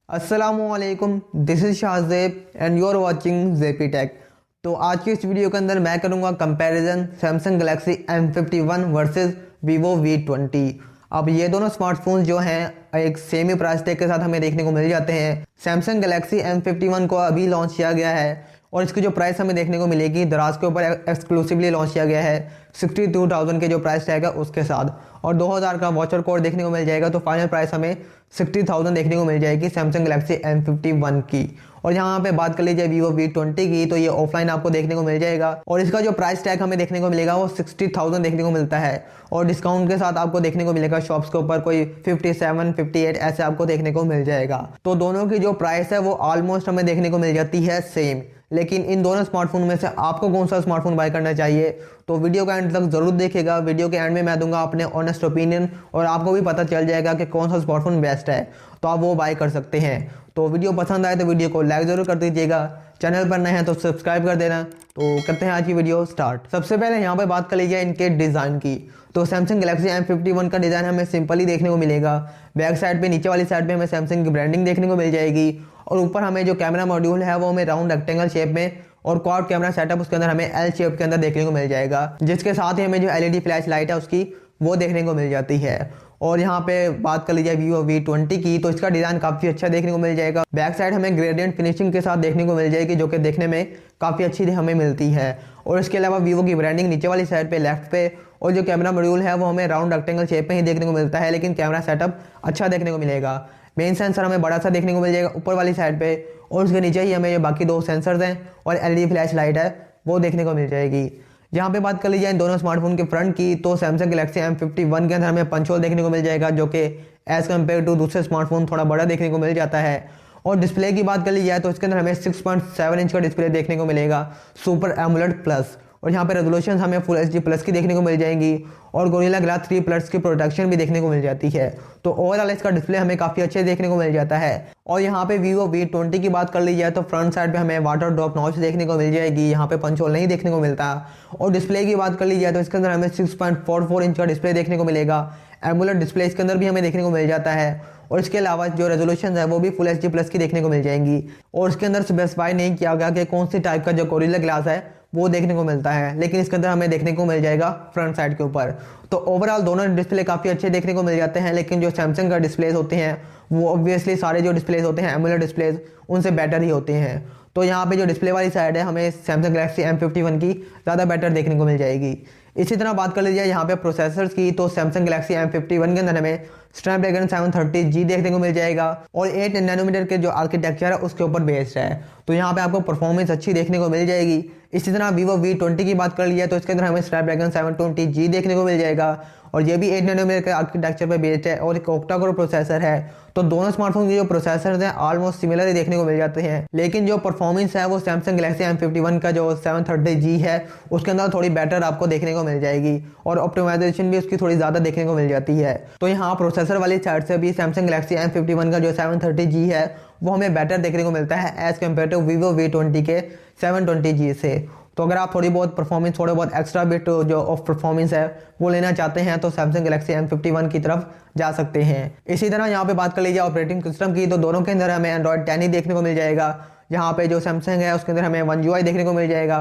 अस्सलामुअलैकुम, this is Shahzeb and you are watching JP Tech. तो आज की इस वीडियो के अंदर मैं करूंगा comparison Samsung Galaxy M51 versus Vivo V20। अब ये दोनों स्मार्टफोन्स जो हैं एक सेम ही प्राइस टैग के साथ हमें देखने को मिल जाते हैं। सैमसंग गैलेक्सी M51 को अभी लॉन्च किया गया है और इसकी जो प्राइस हमें देखने को मिलेगी दराज के ऊपर एक्सक्लूसिवली लॉन्च किया गया है 62,000 के जो प्राइस टैग है उसके साथ, और 2000 का वाचर कोड देखने को मिल जाएगा। तो फाइनल प्राइस हमें 60,000 देखने को मिल जाएगी सैमसंग गैलेक्सी M51 की। और यहाँ पे बात कर लीजिए वीवो V20 की, तो ये ऑफलाइन आपको देखने को मिल जाएगा और इसका जो प्राइस टैग हमें देखने को मिलेगा वो 60,000 देखने को मिलता है और डिस्काउंट के साथ आपको देखने को मिलेगा शॉप्स के ऊपर कोई 57, 58 ऐसे आपको देखने को मिल जाएगा। तो दोनों की जो प्राइस है वो ऑलमोस्ट हमें देखने को मिल जाती है सेम। लेकिन इन दोनों स्मार्टफोन में से आपको कौन सा स्मार्टफोन बाय करना चाहिए, तो वीडियो का एंड तक जरूर देखिएगा। वीडियो के एंड में मैं दूंगा अपने ऑनेस्ट ओपिनियन और आपको भी पता चल जाएगा कि कौन सा स्मार्टफोन बेस्ट है, तो आप वो बाय कर सकते हैं। तो वीडियो पसंद आए तो वीडियो को लाइक ज़रूर कर दीजिएगा, चैनल पर नए हैं तो सब्सक्राइब कर देना। तो करते हैं आज की वीडियो स्टार्ट। सबसे पहले यहाँ पे बात कर लीजिए इनके डिज़ाइन की। तो सैमसंग गैलेक्सी M51 का डिज़ाइन हमें सिंपल ही देखने को मिलेगा। बैक साइड पे नीचे वाली साइड पे हमें सैमसंग की ब्रांडिंग देखने को मिल जाएगी और ऊपर हमें जो कैमरा मॉड्यूल है वो हमें राउंड रेक्टेंगल शेप में और क्वाड कैमरा सेटअप उसके अंदर हमें L शेप के अंदर देखने को मिल जाएगा, जिसके साथ ही हमें जो LED फ्लैश लाइट है उसकी वो देखने को मिल जाती है। और यहाँ पे बात कर लीजिए वीवो V20 की, तो इसका डिज़ाइन काफ़ी अच्छा देखने को मिल जाएगा। बैक साइड हमें ग्रेडियंट फिनिशिंग के साथ देखने को मिल जाएगी जो कि देखने में काफ़ी अच्छी हमें मिलती है। और इसके अलावा वीवो की ब्रांडिंग नीचे वाली साइड पे लेफ्ट पे और जो कैमरा मॉड्यूल है वो हमें राउंड रेक्टेंगल शेप में ही देखने को मिलता है, लेकिन कैमरा सेटअप अच्छा देखने को मिलेगा। मेन सेंसर हमें बड़ा सा देखने को मिल जाएगा ऊपर वाली साइड पे और उसके नीचे ही हमें ये बाकी दो सेंसर्स हैं और LED फ्लैश लाइट है वो देखने को मिल जाएगी। यहाँ पे बात कर लीजिए इन दोनों स्मार्टफोन के फ्रंट की, तो सैमसंग गैलेक्सी M51 के अंदर हमें पंच होल देखने को मिल जाएगा जो कि एज़ कम्पेयर टू दूसरे स्मार्टफोन थोड़ा बड़ा देखने को मिल जाता है। और डिस्प्ले की बात कर ली जाए तो इसके अंदर हमें 6.7 इंच का डिस्प्ले देखने को मिलेगा सुपर एमोलेड प्लस, और यहाँ पे रेजोल्यूशन हमें फुल HD प्लस की देखने को मिल जाएंगी और गोरिल्ला ग्लास 3 प्लस की प्रोटेक्शन भी देखने को मिल जाती है। तो ओवरऑल इसका डिस्प्ले हमें काफ़ी अच्छे देखने को मिल जाता है। और यहाँ पे वीवो V20 की बात कर ली जाए तो फ्रंट साइड पे हमें वाटर ड्रॉप नॉच देखने को मिल जाएगी, यहाँ पे पंच होल नहीं देखने को मिलता। और डिस्प्ले की बात कर ली जाए तो इसके अंदर हमें 6.44 इंच का डिस्प्ले देखने को मिलेगा। एमोलेड डिस्प्ले इसके अंदर भी हमें देखने को मिल जाता है और इसके अलावा जो रेजोल्यूशन है वो भी फुल HD प्लस की देखने को मिल जाएंगी। और इसके अंदर स्पेसिफाई नहीं किया गया कि कौन सी टाइप का जो गोरिल्ला ग्लास है वो देखने को मिलता है, लेकिन इसके अंदर हमें देखने को मिल जाएगा फ्रंट साइड के ऊपर। तो ओवरऑल दोनों डिस्प्ले काफ़ी अच्छे देखने को मिल जाते हैं, लेकिन जो सैमसंग का डिस्प्लेज होते हैं वो ऑब्वियसली सारे जो डिस्प्लेज होते हैं एमोलेड डिस्प्लेज उनसे बेटर ही होते हैं। तो यहाँ पे जो डिस्प्ले वाली साइड है हमें सैमसंग गैलेक्सी M51 की ज़्यादा बेटर देखने को मिल जाएगी। इसी तरह बात कर लीजिए यहाँ पे प्रोसेसर्स की, तो सैमसंग गैलेक्सी M51 के अंदर हमें स्नैपड्रैगन 730G देखने को मिल जाएगा और 8 नैनोमीटर के जो आर्किटेक्चर है उसके ऊपर बेस्ड है, तो यहाँ पे आपको परफॉर्मेंस अच्छी देखने को मिल जाएगी। इसी तरह वीवो V20 की बात कर लिया तो इसके अंदर हमें स्नैपड्रैगन 720G देखने को मिल जाएगा और ये भी 8 नैनोमीटर के आर्किटेक्चर पर बेस्ड है और एक ऑक्टा कोर प्रोसेसर है। तो दोनों स्मार्टफोन के जो प्रोसेसर हैं ऑलमोस्ट सिमिलर ही देखने को मिल जाते हैं, लेकिन जो परफॉर्मेंस है वो सैमसंग गैलेक्सी M51 का जो 730G है उसके अंदर थोड़ी बेटर आपको देखने को मिल जाएगी और ऑप्टिमाइजेशन भी उसकी थोड़ी ज़्यादा देखने को मिल जाती है। तो यहाँ प्रोसेसर वाली साइड से भी सैमसंग गैलेक्सी M51 का जो 730G है वो हमें बेटर देखने को मिलता है as compared to Vivo V20 के 720G से। तो अगर आप थोड़ी बहुत परफॉर्मेंस थोड़े बहुत एक्स्ट्रा बिट जो ऑफ परफॉर्मेंस है वो लेना चाहते हैं तो सैमसंग गैलेक्सी M51 की तरफ जा सकते हैं। इसी तरह यहाँ पे बात कर लीजिए ऑपरेटिंग सिस्टम की, तो दोनों के अंदर हमें एंड्रॉयड 10 ही देखने को मिल जाएगा। यहाँ पे जो सैमसंग है उसके अंदर हमें One UI देखने को मिल जाएगा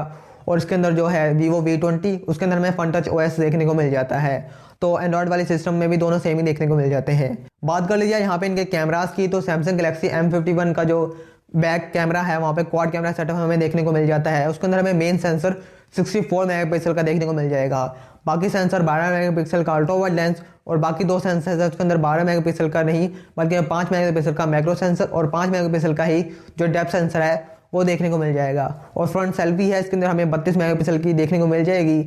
और इसके अंदर जो है वीवो V20 उसके अंदर हमें फन टच OS देखने को मिल जाता है। तो एंड्रॉयड वाले सिस्टम में भी दोनों सेम ही देखने को मिल जाते हैं। बात कर लीजिए यहाँ पे इनके कैमरास की, तो सैमसंग गैलेक्सी M51 का जो बैक कैमरा है वहाँ पे क्वाड कैमरा सेटअप हमें देखने को मिल जाता है। उसके अंदर हमें मेन सेंसर 64 मेगापिक्सल का देखने को मिल जाएगा, बाकी सेंसर 12 मेगापिक्सल का अल्ट्रा वाइड लेंस और बाकी दो सेंसर है उसके अंदर 12 मेगापिक्सल का नहीं बल्कि 5 मेगापिक्सल का मैक्रो सेंसर और 5 मेगापिक्सल का ही जो डेप्थ सेंसर है वो देखने को मिल जाएगा। और फ्रंट सेल्फी है इसके अंदर हमें 32 मेगापिक्सल की देखने को मिल जाएगी।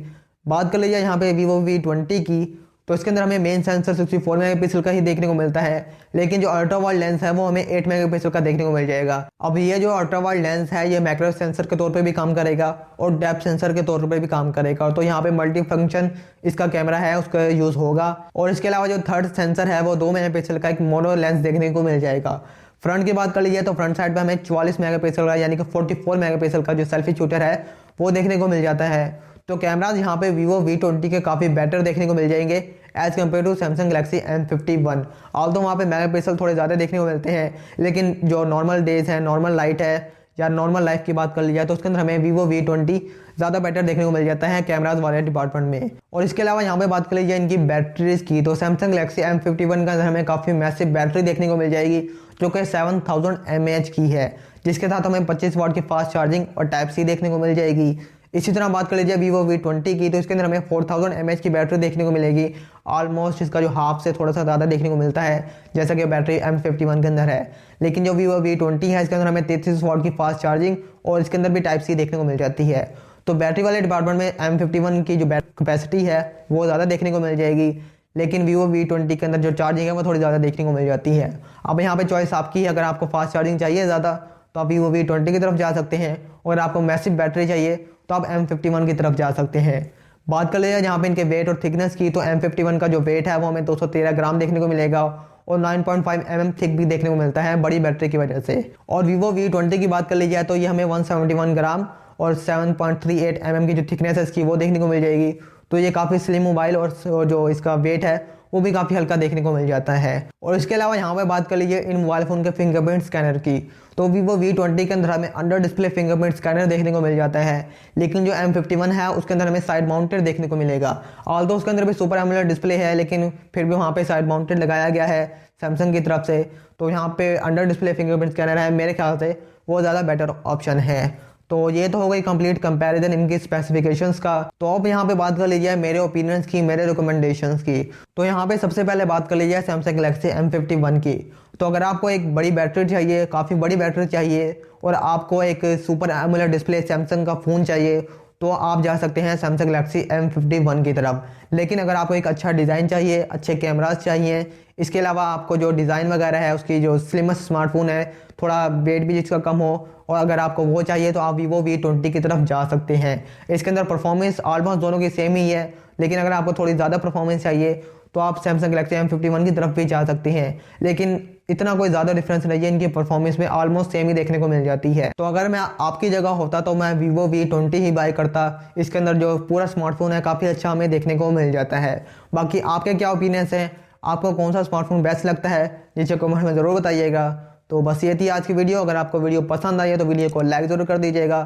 बात कर लीजिए यहाँ पे वीवो V20 की, तो इसके अंदर हमें मेन सेंसर 64 मेगापिक्सल का ही देखने को मिलता है, लेकिन जो अल्ट्रा वाइड लेंस है वो हमें 8 मेगापिक्सल का देखने को मिल जाएगा। अब ये जो अल्ट्रा वाइड लेंस है ये मैक्रो सेंसर के तौर पे भी काम करेगा और डेप्थ सेंसर के तौर पे भी काम करेगा। तो यहाँ पे मल्टी फंक्शन इसका कैमरा है उसका यूज़ होगा। और इसके अलावा जो थर्ड सेंसर है वो 2 मेगापिक्सल का एक मोनो लेंस देखने को मिल जाएगा। फ्रंट की बात कर लीजिए तो फ्रंट साइड पर हमें 44 मेगापिक्सल का यानी कि 44 मेगापिक्सल का जो सेल्फी शूटर है वो देखने को मिल जाता है। तो कैमराज यहाँ पे वीवो V20 के काफ़ी बेटर देखने को मिल जाएंगे as compared to Samsung Galaxy M51। Although वहाँ पे मेगापिक्सल थोड़े ज़्यादा देखने को मिलते हैं, लेकिन जो नॉर्मल डेज है, नॉर्मल लाइट है या नॉर्मल लाइफ की बात कर ली जाए तो उसके अंदर हमें Vivo V20 ज़्यादा बेटर देखने को मिल जाता है कैमराज वाले डिपार्टमेंट में। और इसके अलावा यहाँ पे बात कर ली जाए इनकी बैटरीज की, तो सैमसंग गलेक्सी M51 के अंदर हमें काफ़ी मैसिव बैटरी देखने को मिल जाएगी जो कि 7000 mAh की है, जिसके साथ हमें 25 वाट की फास्ट चार्जिंग और टाइप सी देखने को मिल जाएगी। इसी तरह बात कर लीजिए Vivo V20 की, तो इसके अंदर हमें 4000 mAh की बैटरी देखने को मिलेगी, ऑलमोस्ट इसका जो हाफ से थोड़ा सा ज़्यादा देखने को मिलता है जैसा कि बैटरी M51 के अंदर है। लेकिन जो Vivo V20 है इसके अंदर हमें 33 वाट की फास्ट चार्जिंग और इसके अंदर भी टाइप सी देखने को मिल जाती है। तो बैटरी वाले डिपार्टमेंट में M51 की जो बैटरी कैपेसिटी है वो ज़्यादा देखने को मिल जाएगी, लेकिन Vivo V20 के अंदर जो चार्जिंग है वो थोड़ी ज़्यादा देखने को मिल जाती है। अब यहाँ पे चॉइस आपकी है, अगर आपको फास्ट चार्जिंग चाहिए ज़्यादा तो आप Vivo V20 की तरफ जा सकते हैं, और आपको मैसिव बैटरी चाहिए तो आप M51 की तरफ जा सकते हैं। बात कर लें यहाँ पे इनके वेट और थिकनेस की, तो M51 का जो वेट है वो हमें 213 ग्राम देखने को मिलेगा और 9.5 mm थिक भी देखने को मिलता है बड़ी बैटरी की वजह से। और Vivo V20 की बात कर ली जाए तो ये हमें 171 ग्राम और 7.38 mm की जो थिकनेस है इसकी वो देखने को मिल जाएगी। तो ये काफ़ी स्लिम मोबाइल और जो इसका वेट है वो भी काफ़ी हल्का देखने को मिल जाता है। और इसके अलावा यहाँ पे बात कर लीजिए इन मोबाइल फ़ोन के फिंगरप्रिंट स्कैनर की, तो Vivo V20 के अंदर हमें अंडर डिस्प्ले फिंगरप्रिंट स्कैनर देखने को मिल जाता है, लेकिन जो M51 है उसके अंदर हमें साइड माउंटेड देखने को मिलेगा। ऑल्दो उसके अंदर भी सुपर एमोलेड डिस्प्ले है, लेकिन फिर भी वहाँ पे साइड माउंटेड लगाया गया है सैमसंग की तरफ से। तो यहाँ पे अंडर डिस्प्ले फिंगरप्रिंट स्कैनर है, मेरे ख्याल से वो ज़्यादा बेटर ऑप्शन है। तो ये तो हो गई कंप्लीट कंपैरिजन इनकी स्पेसिफिकेशंस का। तो अब यहाँ पे बात कर लीजिए मेरे ओपिनियंस की, मेरे रिकमेंडेशंस की। तो यहाँ पे सबसे पहले बात कर लीजिए सैमसंग गलेक्सी M51 की। तो अगर आपको एक बड़ी बैटरी चाहिए, काफ़ी बड़ी बैटरी चाहिए, और आपको एक सुपर एमोलेड डिस्प्ले सैमसंग का फ़ोन चाहिए, तो आप जा सकते हैं सैमसंग गलेक्सी M51 की तरफ। लेकिन अगर आपको एक अच्छा डिज़ाइन चाहिए, अच्छे कैमराज चाहिए, इसके अलावा आपको जो डिज़ाइन वगैरह है उसकी जो स्लिमेस्ट स्मार्टफोन है, थोड़ा वेट भी जिसका कम हो, और अगर आपको वो चाहिए तो आप Vivo V20 की तरफ जा सकते हैं। इसके अंदर परफॉर्मेंस ऑलमोस्ट दोनों की सेम ही है, लेकिन अगर आपको थोड़ी ज़्यादा परफॉर्मेंस चाहिए तो आप सैमसंग गलेक्सी M51 की तरफ भी जा सकते हैं। लेकिन इतना कोई ज़्यादा डिफरेंस नहीं है, इनकी परफॉर्मेंस में ऑलमोस्ट सेम ही देखने को मिल जाती है। तो अगर मैं आपकी जगह होता तो मैं Vivo V20 ही बाय करता। इसके अंदर जो पूरा स्मार्टफोन है काफ़ी अच्छा हमें देखने को मिल जाता है। बाकी आपके क्या ओपिनियंस हैं, आपको कौन सा स्मार्टफोन बेस्ट लगता है, नीचे कमेंट में ज़रूर बताइएगा। तो बस ये थी आज की वीडियो। अगर आपको वीडियो पसंद आई है तो वीडियो को लाइक ज़रूर कर दीजिएगा।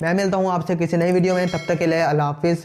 मैं मिलता हूँ आपसे किसी नई वीडियो में, तब तक के लिए अल्लाह हाफिज़।